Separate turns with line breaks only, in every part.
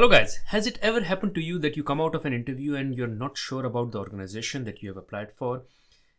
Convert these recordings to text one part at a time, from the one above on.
Hello guys, has it ever happened to you that you come out of an interview and you're not sure about the organization that you have applied for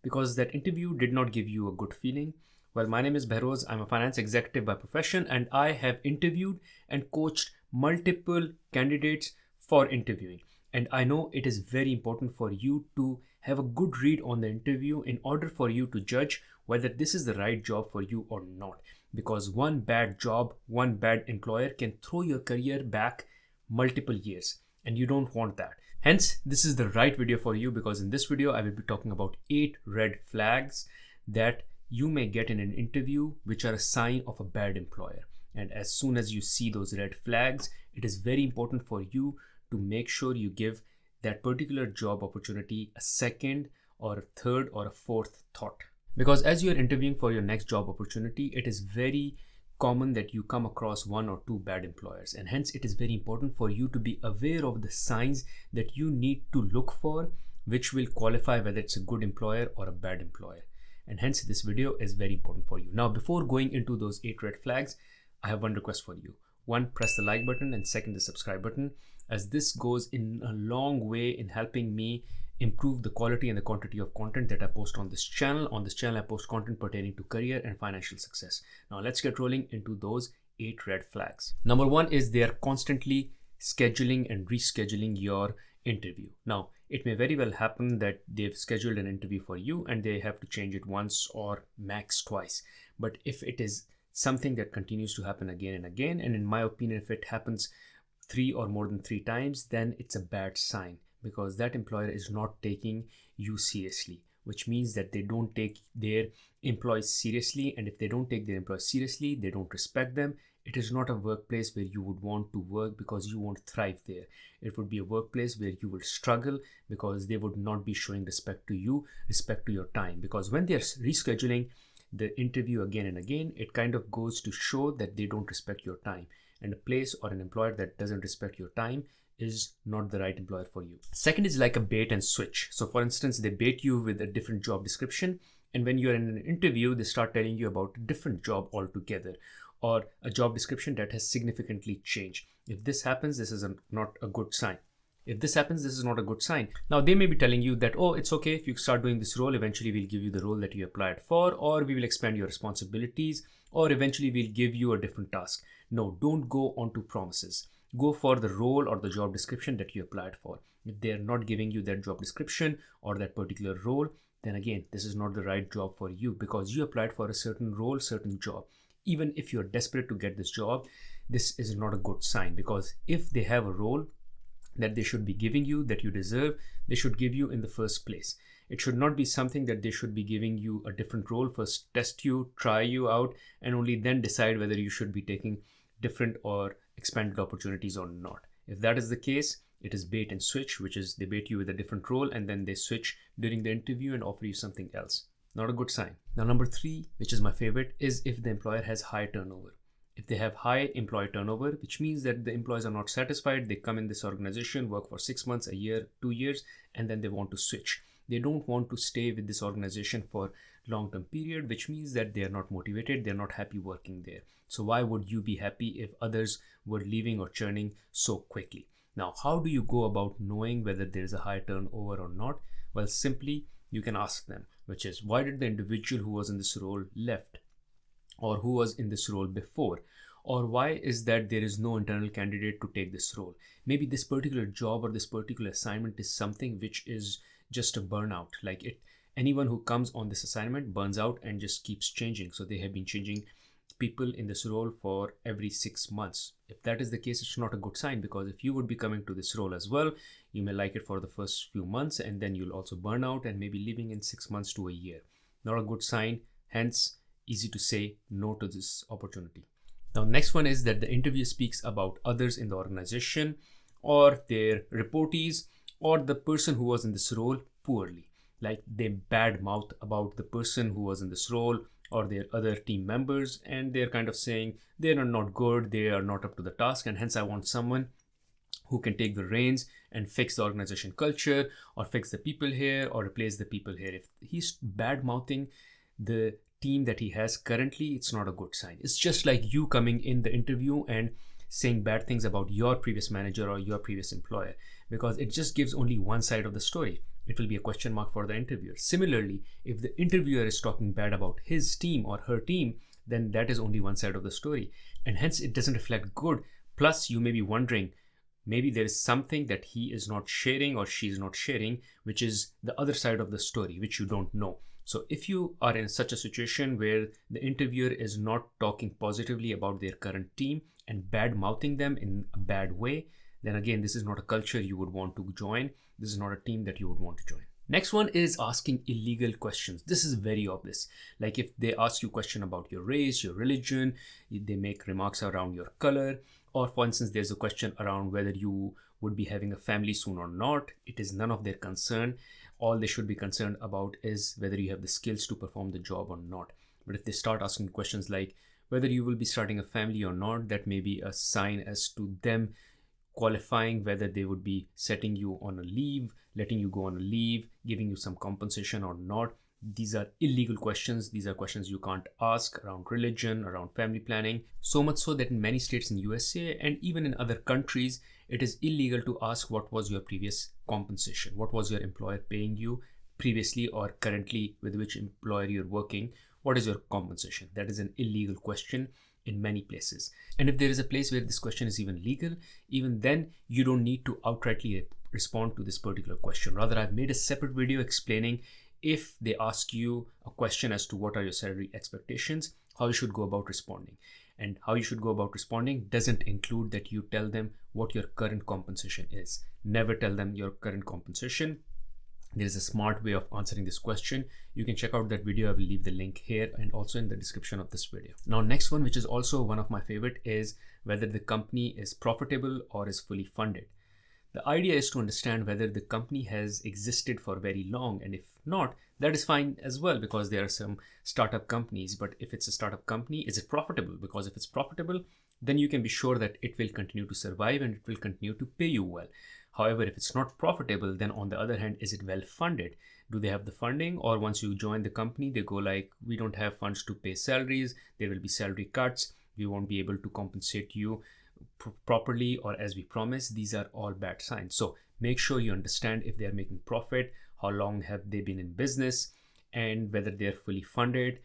because that interview did not give you a good feeling? Well, my name is Behroz. I'm a finance executive by profession and I have interviewed and coached multiple candidates for interviewing. And I know it is very important for you to have a good read on the interview in order for you to judge whether this is the right job for you or not. Because one bad job, one bad employer can throw your career back multiple years and you don't want that. Hence, this is the right video for you because in this video I will be talking about 8 red flags that you may get in an interview which are a sign of a bad employer. And as soon as you see those red flags, it is very important for you to make sure you give that particular job opportunity a second or a third or a fourth thought. Because as you are interviewing for your next job opportunity, it is very common that you come across one or two bad employers, and hence it is very important for you to be aware of the signs that you need to look for, which will qualify whether it's a good employer or a bad employer. And hence this video is very important for you. Now, before going into those 8 red flags, I have one request for you. One, press the like button, and second, the subscribe button, as this goes in a long way in helping me improve the quality and the quantity of content that I post on this channel. On this channel, I post content pertaining to career and financial success. Now let's get rolling into those 8 red flags. Number 1 is they are constantly scheduling and rescheduling your interview. Now, it may very well happen that they've scheduled an interview for you and they have to change it once or max twice. But if it is something that continues to happen again and again, and in my opinion, if it happens 3 or more than 3 times, then it's a bad sign, because that employer is not taking you seriously, which means that they don't take their employees seriously. And if they don't take their employees seriously, they don't respect them. It is not a workplace where you would want to work because you won't thrive there. It would be a workplace where you will struggle because they would not be showing respect to you, respect to your time. Because when they're rescheduling the interview again and again, it kind of goes to show that they don't respect your time. And a place or an employer that doesn't respect your time is not the right employer for you. Second is like a bait and switch. So for instance, they bait you with a different job description, and when you're in an interview, they start telling you about a different job altogether, or a job description that has significantly changed. If this happens, this is not a good sign. If this happens, this is not a good sign. Now, they may be telling you that, oh, it's okay if you start doing this role, eventually we'll give you the role that you applied for, or we will expand your responsibilities, or eventually we'll give you a different task. No, don't go on to promises. Go for the role or the job description that you applied for. If they are not giving you that job description or that particular role, then again, this is not the right job for you, because you applied for a certain role, certain job. Even if you're desperate to get this job, this is not a good sign, because if they have a role that they should be giving you, that you deserve, they should give you in the first place. It should not be something that they should be giving you a different role, first test you, try you out, and only then decide whether you should be taking different or expanded opportunities or not. If that is the case, it is bait and switch, which is they bait you with a different role and then they switch during the interview and offer you something else. Not a good sign. Now, number 3, which is my favorite, is if the employer has high turnover. If they have high employee turnover, which means that the employees are not satisfied, they come in this organization, work for 6 months, a year, 2 years, and then they want to switch. They don't want to stay with this organization for long-term period, which means that they are not motivated, they're not happy working there. So why would you be happy if others were leaving or churning so quickly? Now, how do you go about knowing whether there's a high turnover or not? Well, simply you can ask them, which is, why did the individual who was in this role left? Or who was in this role before? Or why is that there is no internal candidate to take this role? Maybe this particular job or this particular assignment is something which is just a burnout. Anyone who comes on this assignment burns out and just keeps changing. So they have been changing people in this role for every 6 months. If that is the case, it's not a good sign, because if you would be coming to this role as well, you may like it for the first few months and then you'll also burn out and maybe leaving in 6 months to a year. Not a good sign. Hence, easy to say no to this opportunity. Now, next one is that the interview speaks about others in the organization or their reportees or the person who was in this role poorly. Like they bad mouth about the person who was in this role or their other team members, and they're kind of saying they are not good, they are not up to the task, and hence I want someone who can take the reins and fix the organization culture or fix the people here or replace the people here. If he's bad mouthing the team that he has currently, it's not a good sign. It's just like you coming in the interview and saying bad things about your previous manager or your previous employer, because it just gives only one side of the story. It will be a question mark for the interviewer. Similarly, if the interviewer is talking bad about his team or her team, then that is only one side of the story, and hence it doesn't reflect good. Plus, you may be wondering, maybe there is something that he is not sharing or she is not sharing, which is the other side of the story, which you don't know. So if you are in such a situation where the interviewer is not talking positively about their current team and bad mouthing them in a bad way, then again, this is not a culture you would want to join. This is not a team that you would want to join. Next one is asking illegal questions. This is very obvious. Like if they ask you a question about your race, your religion, they make remarks around your color, or for instance, there's a question around whether you would be having a family soon or not. It is none of their concern. All they should be concerned about is whether you have the skills to perform the job or not. But if they start asking questions like whether you will be starting a family or not, that may be a sign as to them qualifying whether they would be setting you on a leave, letting you go on a leave, giving you some compensation or not. These are illegal questions. These are questions you can't ask around religion, around family planning. So much so that in many states in USA and even in other countries, it is illegal to ask what was your previous compensation. What was your employer paying you previously or currently, with which employer you're working? What is your compensation? That is an illegal question in many places. And if there is a place where this question is even legal, even then you don't need to outrightly respond to this particular question. Rather, I've made a separate video explaining if they ask you a question as to what are your salary expectations, how you should go about responding. And how you should go about responding doesn't include that you tell them what your current compensation is. Never tell them your current compensation. There is a smart way of answering this question. You can check out that video. I will leave the link here and also in the description of this video. Now, next one, which is also one of my favorite, is whether the company is profitable or is fully funded. The idea is to understand whether the company has existed for very long, and if not, that is fine as well, because there are some startup companies. But if it's a startup company, is it profitable? Because if it's profitable, then you can be sure that it will continue to survive and it will continue to pay you well. However, if it's not profitable, then on the other hand, is it well funded? Do they have the funding? Or once you join the company, they go like, we don't have funds to pay salaries. There will be salary cuts. We won't be able to compensate you properly or as we promised. These are all bad signs. So make sure you understand if they are making profit, how long have they been in business, and whether they are fully funded.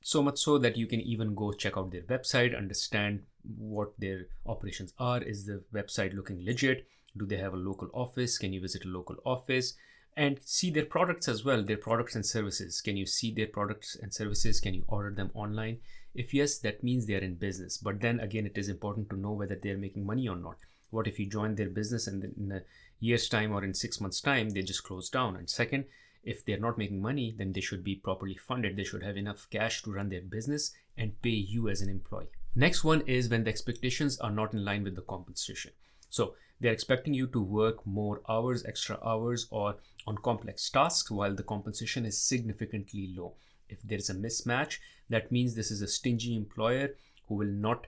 So much so that you can even go check out their website, understand what their operations are. Is the website looking legit? Do they have a local office? Can you visit a local office? And see their products as well, their products and services. Can you see their products and services? Can you order them online? If yes, that means they are in business. But then again, it is important to know whether they are making money or not. What if you join their business and in a year's time or in 6 months' time, they just close down? And second, if they're not making money, then they should be properly funded. They should have enough cash to run their business and pay you as an employee. Next one is when the expectations are not in line with the compensation. So they're expecting you to work more hours, extra hours, or on complex tasks while the compensation is significantly low. If there is a mismatch, that means this is a stingy employer who will not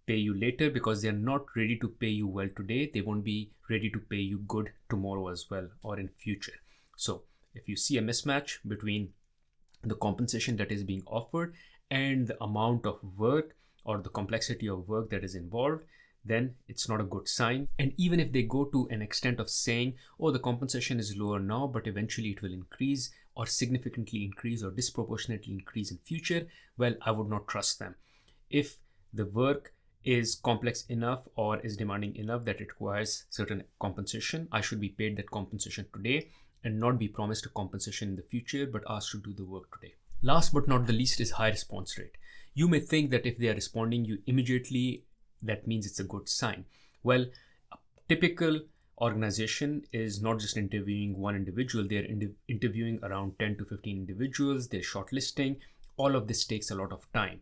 pay you later because they're not ready to pay you well today. They won't be ready to pay you good tomorrow as well or in future. So if you see a mismatch between the compensation that is being offered and the amount of work or the complexity of work that is involved, then it's not a good sign. And even if they go to an extent of saying, oh, the compensation is lower now, but eventually it will increase or significantly increase or disproportionately increase in future, well, I would not trust them. If the work is complex enough or is demanding enough that it requires certain compensation, I should be paid that compensation today and not be promised a compensation in the future, but asked to do the work today. Last but not the least is high response rate. You may think that if they are responding you immediately, that means it's a good sign. Well, a typical organization is not just interviewing one individual, they're interviewing around 10 to 15 individuals, they're shortlisting. All of this takes a lot of time.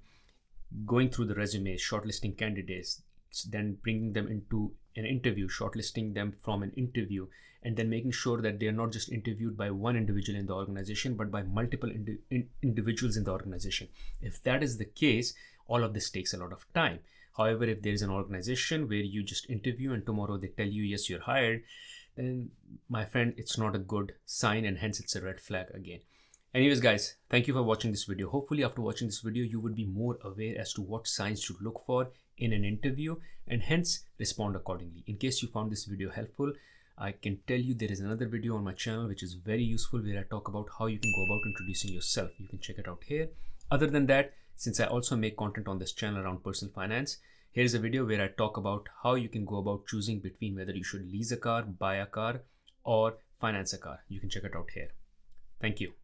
Going through the resumes, shortlisting candidates, then bringing them into an interview, shortlisting them from an interview, and then making sure that they're not just interviewed by one individual in the organization, but by multiple individuals in the organization. If that is the case, all of this takes a lot of time. However, if there is an organization where you just interview and tomorrow they tell you, yes, you're hired, then my friend, it's not a good sign and hence it's a red flag again. Anyways, guys, thank you for watching this video. Hopefully after watching this video, you would be more aware as to what signs to look for in an interview and hence respond accordingly. In case you found this video helpful, I can tell you there is another video on my channel which is very useful where I talk about how you can go about introducing yourself. You can check it out here. Other than that, since I also make content on this channel around personal finance, here's a video where I talk about how you can go about choosing between whether you should lease a car, buy a car, or finance a car. You can check it out here. Thank you.